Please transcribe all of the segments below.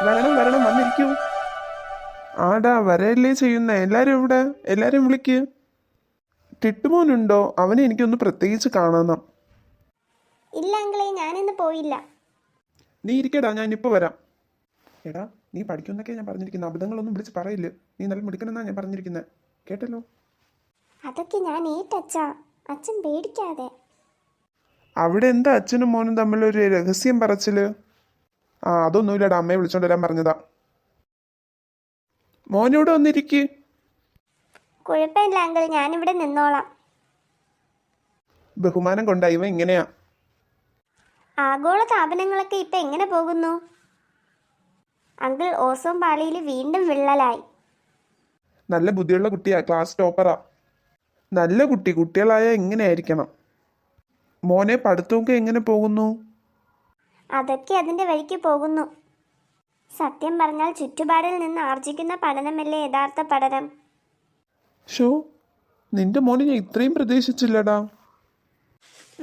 വരണം വരണം, വന്നിരിക്കൂ. ആടാ വരല്ലേ ചെയ്യുന്ന എല്ലാരും ഇവിടെ, എല്ലാരും വിളിക്ക്. ടിട്ടുമോനുണ്ടോ? അവനെ എനിക്കൊന്ന് പ്രത്യേകിച്ച് കാണണം. ഇല്ല അങ്കിളെ, ഞാനിന്ന് പോയില്ല. നീ ഇരിക്കടാ, ഞാൻ ഇപ്പൊ വരാം. എടാ, നീ പഠിക്കുന്നൊക്കെ ഞാൻ പറഞ്ഞിരിക്കുന്നത്, അബദ്ധങ്ങളൊന്നും വിളിച്ച് പറയില്ല. നീ നല്ല മിടുക്കനെന്നാ ഞാൻ പറഞ്ഞിരിക്കുന്നത്, കേട്ടല്ലോ. അതൊക്കെ ഞാൻ ഏറ്റച്ചാ, അച്ഛൻ പേടിക്കാതെ. അവിടെ എന്താ അച്ഛനും മോനും തമ്മിലൊരു രഹസ്യം പറച്ചില്? അതൊന്നുമില്ലടാ, അമ്മയെ വിളിച്ചോണ്ട് വരാൻ പറഞ്ഞതാ. മോനോട് വന്നിരിക്ക്. കുഴപ്പമില്ല അങ്കിൾ, ഞാനിവിടെ നിന്നോളാം. ബഹുമാനം കൊണ്ടാ ഇവ ഇങ്ങനെയാ. ആഗോള താപനങ്ങളൊക്കെ ഇപ്പൊ എങ്ങനെ പോകുന്നു അങ്കിൾ? ഓസോൺ പാളിയിൽ വീണ്ടും വിള്ളലായി. നല്ല ബുദ്ധിയുള്ള കുട്ടിയാ, ക്ലാസ് ടോപ്പറാ. നല്ല കുട്ടി, കുട്ടികളായ എങ്ങനെയായിരിക്കണം. മോനെ, പഠിത്തമൊക്കെ എങ്ങനെ പോകുന്നു? അതൊക്കെ അതിന്റെ വഴിക്ക് പോകുന്നു. സത്യം പറഞ്ഞാൽ ചുറ്റുപാടിൽ നിന്ന് ആർജിക്കുന്ന പഠനമല്ലേ യഥാർത്ഥ പഠനം. ഷോ, നിന്റെ മോനെ ഞാൻ ഇത്രയും പ്രതീക്ഷിച്ചില്ലടാ.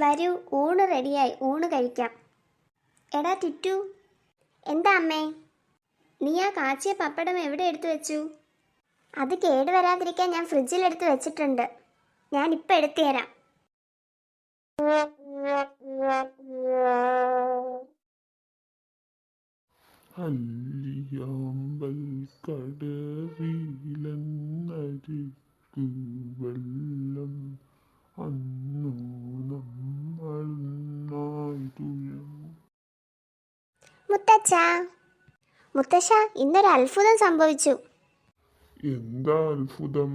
വരൂ, ഊണ് റെഡിയായി, ഊണ് കഴിക്കാം. എടാ ടിറ്റു. എന്താ അമ്മേ? നീ ആ കാച്ചിയ പപ്പടം എവിടെ എടുത്തു വെച്ചു? അത് കേടുവരാതിരിക്കാൻ ഞാൻ ഫ്രിഡ്ജിൽ എടുത്ത് വെച്ചിട്ടുണ്ട്. ഞാൻ ഇപ്പം എടുത്തു തരാം. അല്ലിയാമ്പൽ കടവിലെന്നരികു വെള്ളം അന്നു നമ്മളായിട്ടുയം. മുത്തച്ഛാ, മുത്തശ്ശ, ഇന്നൊരു അത്ഭുതം സംഭവിച്ചു. എന്താ അത്ഭുതം?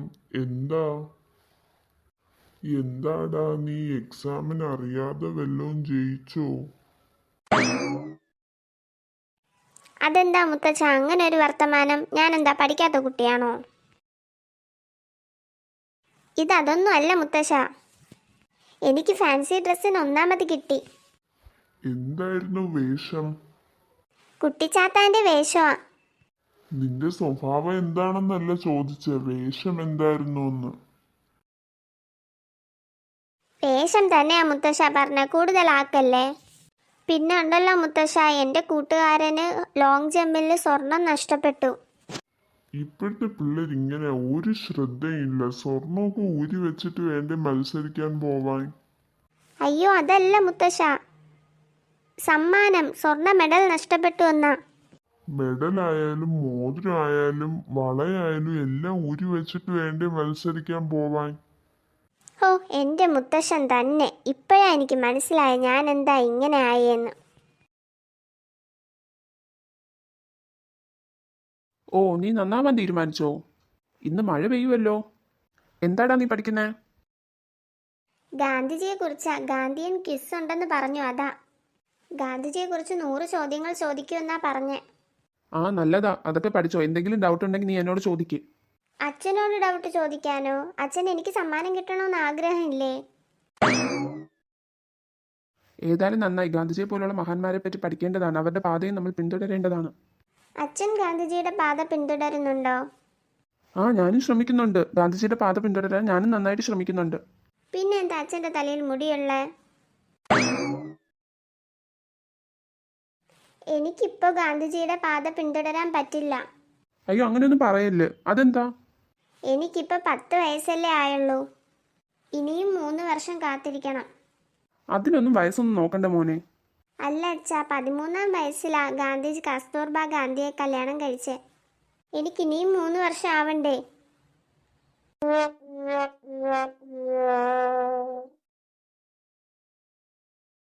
എന്താടാ, നീ എക്സാമിന് അറിയാതെ വല്ലതും ജയിച്ചോ? അതെന്താ മുത്തച്ഛ അങ്ങനെ ഒരു വർത്തമാനം? ഞാൻ എന്താ പഠിക്കാത്ത കുട്ടിയാണോ? ഇതൊന്നും അല്ല മുത്തശ്ശ, എനിക്ക് ഫാൻസി ഡ്രസ്സിന് 1ാമത് കിട്ടി. എന്തായിരുന്നു വേഷം? കുട്ടിച്ചാത്താന്റെ വേഷമാ. നിന്റെ സ്വഭാവം എന്താണെന്നല്ല ചോദിച്ചേ, വേഷം എന്തായിരുന്നു എന്ന്. വേഷം തന്നെയാ മുത്തശ്ശ പറഞ്ഞ, കൂടുതലാക്കല്ലേ. പിന്നെ ഉണ്ടല്ലോ മുത്തശ്ശ, എൻ്റെ കൂട്ടുകാരന് ലോങ് ജമ്പിൽ സ്വർണം നഷ്ടപ്പെട്ടു. ഇപ്പോഴത്തെ പിള്ളേർ ഇങ്ങനെ, ഒരു ശ്രദ്ധയില്ല. സ്വർണമൊക്കെ ഊരി വെച്ചിട്ട് വേണ്ടേ മത്സരിക്കാൻ പോവാൻ? അയ്യോ അതല്ല മുത്തശ്ശ, സമ്മാനം സ്വർണ്ണ മെഡൽ നഷ്ടപ്പെട്ടു എന്നാ. മെഡലായാലും മോതിരമായാലും വളയായാലും എല്ലാം ഊരി വെച്ചിട്ട് വേണ്ടേ മത്സരിക്കാൻ പോവാൻ? ഓ, എൻ്റെ മുത്തശ്ശൻ തന്നെ. ഇപ്പോഴാ എനിക്ക് മനസ്സിലായ ഞാൻ എന്താ ഇങ്ങനെ ആയെന്ന്. ഓ, നീ നന്നാവാൻ തീരുമാനിച്ചോ? ഇന്ന് മഴ പെയ്യുമല്ലോ. എന്താടാ നീ പഠിക്കുന്നേ? ഗാന്ധിജിയെ കുറിച്ചാ. ഗാന്ധിയൻ ക്വിസ് ഉണ്ടെന്ന് പറഞ്ഞു, അതാ. ഗാന്ധിജിയെ കുറിച്ച് 100 ചോദ്യങ്ങൾ ചോദിക്കുമെന്നാ പറഞ്ഞേ. നല്ലതാ, അതൊക്കെ പഠിച്ചോ. എന്തെങ്കിലും ഡൗട്ട് ഉണ്ടെങ്കിൽ നീ എന്നോട് ചോദിക്ക്. അച്ഛനോട് ഡൗട്ട് ചോദിക്കാനോ? അച്ഛൻ എനിക്ക് സമ്മാനം കിട്ടണമെന്ന് ആഗ്രഹമില്ലേ? ഏതായാലും നന്നായി. ഗാന്ധിജിയെ പോലുള്ള മഹാന്മാരെ പറ്റി പഠിക്കേണ്ടതാണ്. അവരുടെ പാതയും നമ്മൾ പിന്തുടരേണ്ടതാണ്. അച്ഛൻ ഗാന്ധിജിയുടെ പാത പിന്തുടരുന്നുണ്ടോ? ഞാനും ശ്രമിക്കുന്നുണ്ട്. ഗാന്ധിജിയുടെ പാത പിന്തുടരാൻ ഞാനും നന്നായിട്ട് ശ്രമിക്കുന്നുണ്ട്. പിന്നെ എന്താ അച്ഛൻ്റെ തലയിൽ മുടിയുള്ള? എനിക്കിപ്പോ ഗാന്ധിജിയുടെ പാത പിന്തുടരാൻ പറ്റില്ല. അയ്യോ, അങ്ങനെയൊന്നും പറയല്ലേ. അതെന്താ? എനിക്കിപ്പോ 10 വയസ്സല്ലേ ആയുള്ളൂ. ഇനിയും 3 വർഷം കാത്തിരിക്കണം. അതിനൊന്നും വയസ്സൊന്നും നോക്കണ്ട മോനെ. അല്ല അച്ഛാ, 13ാം വയസ്സിലാ ഗാന്ധിജി കസ്തൂർബ ഗാന്ധിയെ കല്യാണം കഴിച്ചേ. എനിക്കിനിയും 3 വർഷം ആവണ്ടേ?